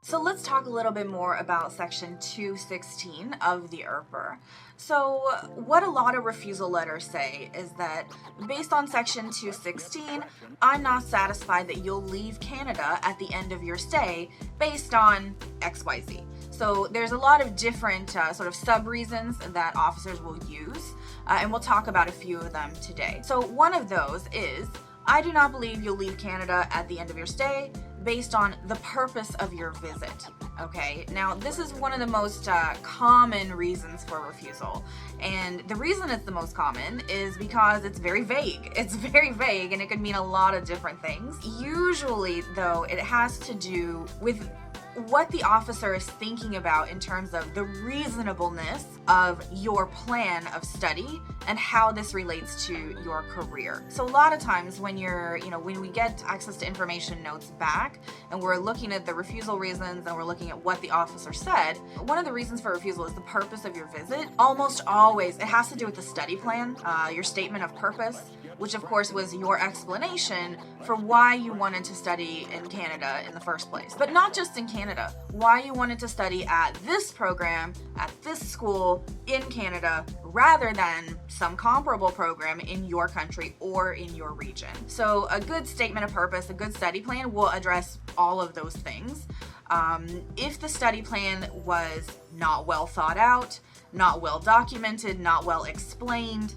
So let's talk a little bit more about Section 216 of the IRPR. So what a lot of refusal letters say is that based on Section 216, I'm not satisfied that you'll leave Canada at the end of your stay based on XYZ. So there's a lot of different sort of sub-reasons that officers will use, and we'll talk about a few of them today. So one of those is, I do not believe you'll leave Canada at the end of your stay based on the purpose of your visit. Okay, now this is one of the most common reasons for refusal, and the reason it's the most common is because it's very vague. It's very vague, and it could mean a lot of different things. Usually, though, it has to do with what the officer is thinking about in terms of the reasonableness of your plan of study and how this relates to your career. So a lot of times when when we get access to information notes back and we're looking at the refusal reasons and we're looking at what the officer said, one of the reasons for refusal is the purpose of your visit. Almost always it has to do with the study plan, your statement of purpose, which of course was your explanation for why you wanted to study in Canada in the first place. But not just in Canada, why you wanted to study at this program, at this school in Canada, rather than some comparable program in your country or in your region. So a good statement of purpose, a good study plan will address all of those things. If the study plan was not well thought out, not well documented, not well explained,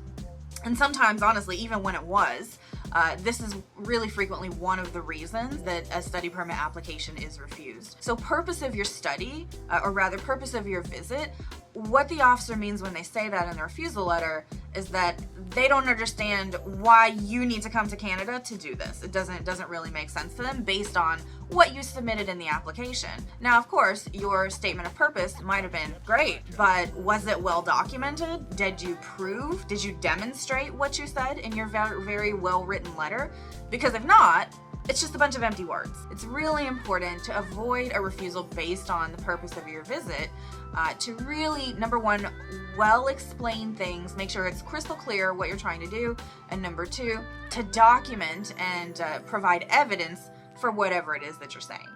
and sometimes, honestly, even when it was, this is really frequently one of the reasons that a study permit application is refused. So purpose of your study, or rather purpose of your visit, what the officer means when they say that in the refusal letter is that they don't understand why you need to come to Canada to do this. It doesn't really make sense to them based on what you submitted in the application. Now, of course, your statement of purpose might have been great, but was it well documented? Did you demonstrate what you said in your very, very well-written letter? Because if not, it's just a bunch of empty words. It's really important to avoid a refusal based on the purpose of your visit, to really, number one, well explain things, make sure it's crystal clear what you're trying to do, and number two, to document and provide evidence for whatever it is that you're saying.